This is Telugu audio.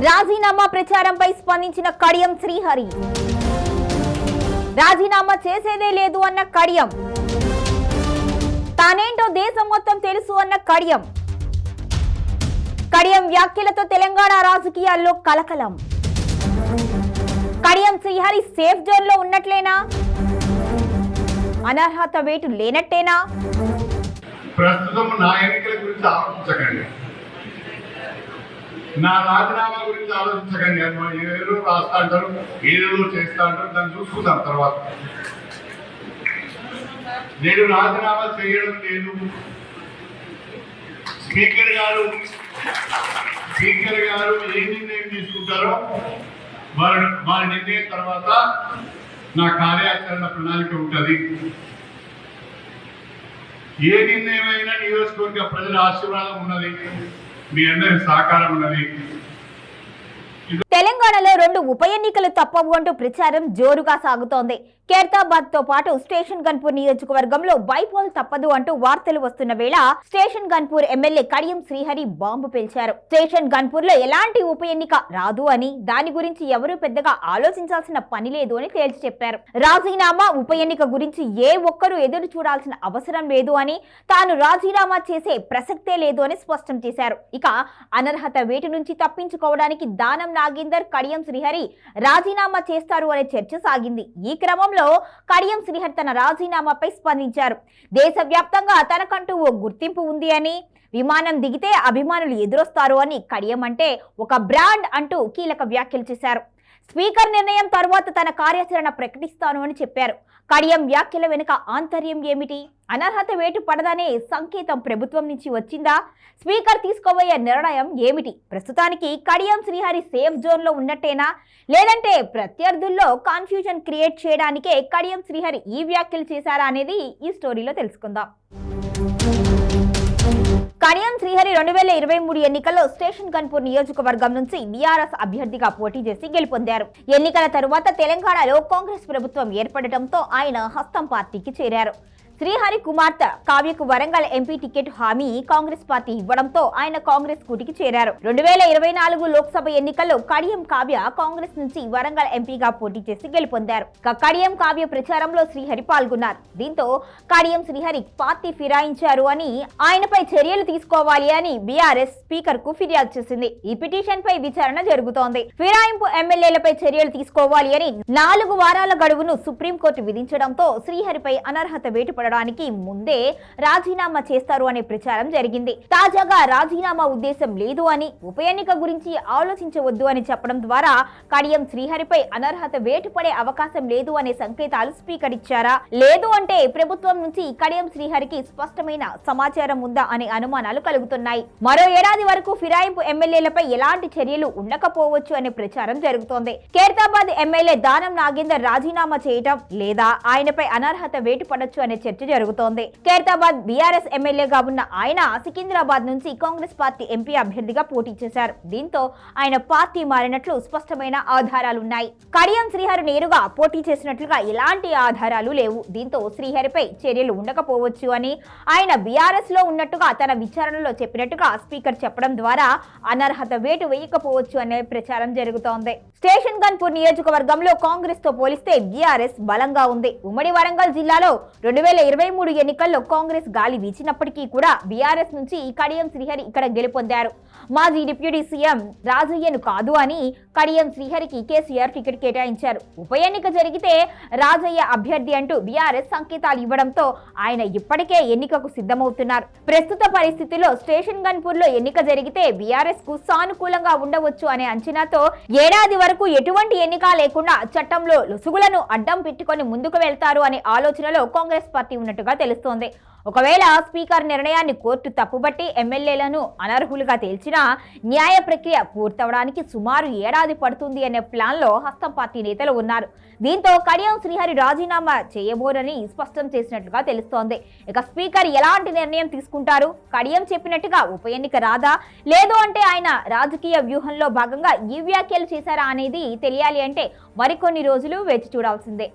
రాజీనామా ప్రచారంపై స్పందించిన కడియం శ్రీహరి. రాజీనామా చేసేదే లేదు అన్న కడియం. తానేంటో దేశం మొత్తం తెలుసు అన్న కడియం. కడియం వ్యాఖ్యలతో తెలంగాణ రాజకీయాల్లో కలకలం. కడియం శ్రీహరి సేఫ్ జోన్ లో ఉన్నట్లేనా? అనర్హత వేటు లేనట్టేనా? ప్రస్తుతం నా ఎన్నికల గురించి ఆలోచించకండి, నా రాజీనామా గురించి ఆలోచించకండి. ఏదో రాస్తా అంటారు, ఏదేదో చేస్తా అంటారు, దాన్ని చూసుకుందాం తర్వాత. నేను రాజీనామా చేయడం లేదు. స్పీకర్ గారు ఏ నిర్ణయం తీసుకుంటారో వారి నిర్ణయం తర్వాత నా కార్యాచరణ ప్రణాళిక ఉంటుంది. ఏ నిర్ణయమైనా నియోజకవర్గ ప్రజల ఆశీర్వాదం ఉన్నది, మీ అందరి సహకారం ఉన్నది. తెలంగాణలో 2 ఉప ఎన్నికలు తప్పవు అంటూ ప్రచారం జోరుగా సాగుతోంది. ఖైరతాబాద్ తో పాటు స్టేషన్ గన్పూర్ నియోజకవర్గంలో బైపోల్ తప్పదు అంటూ వార్తలు వస్తున్న వేళ station Ghanpur MLA Kadiyam Srihari bomb పేల్చారు. స్టేషన్ గన్పూర్ లో ఎలాంటి ఉప ఎన్నిక రాదు అని, దాని గురించి ఎవరూ పెద్దగా ఆలోచించాల్సిన పని లేదు అని తేల్చి చెప్పారు. రాజీనామా ఉప ఎన్నిక గురించి ఏ ఒక్కరూ ఎదురు చూడాల్సిన అవసరం లేదు అని, తాను రాజీనామా చేసే ప్రసక్తే లేదు అని స్పష్టం చేశారు. ఇక అనర్హత వేటు నుంచి తప్పించుకోవడానికి దానం నాగేందర్, కడియం శ్రీహరి రాజీనామా చేస్తారు అనే చర్చ సాగింది. ఈ క్రమంలో కడియం శ్రీహరి తన రాజీనామాపై స్పందించారు. దేశవ్యాప్తంగా తనకంటూ ఓ గుర్తింపు ఉంది అని, విమానం దిగితే అభిమానులు ఎదురొస్తారు అని, కడియం అంటే ఒక బ్రాండ్ అంటూ కీలక వ్యాఖ్యలు చేశారు. స్పీకర్ నిర్ణయం తర్వాత తన కార్యాచరణ ప్రకటిస్తాను అని చెప్పారు. కడియం వ్యాఖ్యల వెనుక ఆంతర్యం ఏమిటి? అనర్హత వేటు పడదనే సంకేతం ప్రభుత్వం నుంచి వచ్చిందా? స్పీకర్ తీసుకోబోయే నిర్ణయం ఏమిటి? ప్రస్తుతానికి కడియం శ్రీహరి సేఫ్ జోన్ లో ఉన్నట్టేనా, లేదంటే ప్రత్యర్థుల్లో కన్ఫ్యూజన్ క్రియేట్ చేయడానికే కడియం శ్రీహరి ఈ వ్యాఖ్యలు చేశారా అనేది ఈ స్టోరీలో తెలుసుకుందాం. కడియం శ్రీహరి 2023 ఎన్నికల్లో స్టేషన్ గన్పూర్ నియోజకవర్గం నుంచి బీఆర్ఎస్ అభ్యర్థిగా పోటీ చేసి గెలుపొందారు. ఎన్నికల తరువాత తెలంగాణలో కాంగ్రెస్ ప్రభుత్వం ఏర్పడటంతో ఆయన హస్తం పార్టీకి చేరారు. శ్రీహరి కుమార్తె కావ్యకు వరంగల్ ఎంపీ టికెట్ హామీ కాంగ్రెస్ పార్టీ ఇవ్వడంతో ఆయన కాంగ్రెస్ కూటికి చేరారు. 2024 లోక్సభ ఎన్నికల్లో కడియం కావ్య కాంగ్రెస్ నుంచి వరంగల్ ఎంపీగా పోటీ చేసి గెలుపొందారు. కడియం కావ్య ప్రచారంలో శ్రీహరి పాల్గొన్నారు. దీంతో కడియం శ్రీహరి పార్టీ ఫిరాయించారు అని, ఆయనపై చర్యలు తీసుకోవాలి అని బీఆర్ఎస్ స్పీకర్ కు ఫిర్యాదు చేసింది. ఈ పిటిషన్ పై విచారణ జరుగుతోంది. ఫిరాయింపు ఎమ్మెల్యేలపై చర్యలు తీసుకోవాలి అని 4 వారాల గడువును సుప్రీంకోర్టు విధించడంతో శ్రీహరిపై అనర్హత వేటు ముందే రాజీనామా చేస్తారు అనే ప్రచారం జరిగింది. తాజాగా రాజీనామా ఉద్దేశం లేదు అని, ఉప ఎన్నిక గురించి ఆలోచించవద్దు అని చెప్పడం ద్వారా కడియం శ్రీహరిపై అనర్హత వేటు పడే అవకాశం లేదు అనే సంకేతాలు స్పీకర్ ఇచ్చారా, లేదు అంటే ప్రభుత్వం నుంచి కడియం శ్రీహరికి స్పష్టమైన సమాచారం ఉందా అనే అనుమానాలు కలుగుతున్నాయి. మరో ఏడాది వరకు ఫిరాయింపు ఎమ్మెల్యేలపై ఎలాంటి చర్యలు ఉండకపోవచ్చు అనే ప్రచారం జరుగుతోంది. ఖైరతాబాద్ ఎమ్మెల్యే దానం నాగేందర్ రాజీనామా చేయటం లేదా ఆయనపై అనర్హత వేటు పడొచ్చు అనే చర్చ జరుగుతోంది. ఖైరతాబాద్ బీఆర్ఎస్ ఎమ్మెల్యేగా ఉన్న ఆయన సికింద్రాబాద్ నుంచి కాంగ్రెస్ పార్టీ ఎంపీ అభ్యర్థిగా పోటీ చేశారు. దీంతో ఆయన పార్టీ మారినట్లు స్పష్టమైన ఆధారాలున్నాయి. కడియం శ్రీహరి నేరుగా పోటీ చేసినట్లుగా ఎలాంటి ఆధారాలు లేవు. దీంతో శ్రీహరిపై చర్యలు ఉండకపోవచ్చు అని, ఆయన బీఆర్ఎస్ లో ఉన్నట్టుగా తన విచారణలో చెప్పినట్టుగా స్పీకర్ చెప్పడం ద్వారా అనర్హత వేటు వేయకపోవచ్చు అనే ప్రచారం జరుగుతోంది. స్టేషన్ గన్పూర్ నియోజకవర్గంలో కాంగ్రెస్ తో పోలిస్తే బీఆర్ఎస్ బలంగా ఉంది. ఉమ్మడి వరంగల్ జిల్లాలో 2023 ఎన్నికల్లో కాంగ్రెస్ గాలి వీచినప్పటికీ కూడా బీఆర్ఎస్ నుంచి కడియం శ్రీహరి ఇక్కడ గెలుపొందారు. మాజీ డిప్యూటీ సీఎం రాజయ్యను కాదు అని కడియం శ్రీహరికి కేసీఆర్ టికెట్ కేటాయించారు. ఉప ఎన్నిక జరిగితే రాజయ్య అభ్యర్థి అంటూ బీఆర్ఎస్ సంకేతాలు ఇవ్వడంతో ఆయన ఇప్పటికే ఎన్నికకు సిద్ధమవుతున్నారు. ప్రస్తుత పరిస్థితిలో స్టేషన్ గన్పూర్ లో ఎన్నిక జరిగితే బీఆర్ఎస్ కు సానుకూలంగా ఉండవచ్చు అనే అంచనాతో ఏడాది వరకు ఎటువంటి ఎన్నిక లేకుండా చట్టంలో లొసుగులను అడ్డం పెట్టుకొని ముందుకు వెళ్తారు అనే ఆలోచనలో కాంగ్రెస్ పార్టీ ఉన్నట్టుగా తెలుస్తోంది. ఒకవేళ స్పీకర్ నిర్ణయాన్ని కోర్టు తప్పుబట్టి ఎమ్మెల్యేలను అనర్హులుగా తేల్చినా న్యాయ ప్రక్రియ పూర్తవడానికి సుమారు ఏడాది పడుతుంది అనే ప్లాన్ లో హస్తం పార్టీ నేతలు ఉన్నారు. దీంతో కడియం శ్రీహరి రాజీనామా చేయబోరని స్పష్టం చేసినట్లుగా తెలుస్తోంది. ఇక స్పీకర్ ఎలాంటి నిర్ణయం తీసుకుంటారు? కడియం చెప్పినట్టుగా ఉప ఎన్నిక రాదా, లేదు అంటే ఆయన రాజకీయ వ్యూహంలో భాగంగా ఈ వ్యాఖ్యలు చేశారా అనేది తెలియాలి అంటే మరికొన్ని రోజులు వేచి చూడాల్సిందే.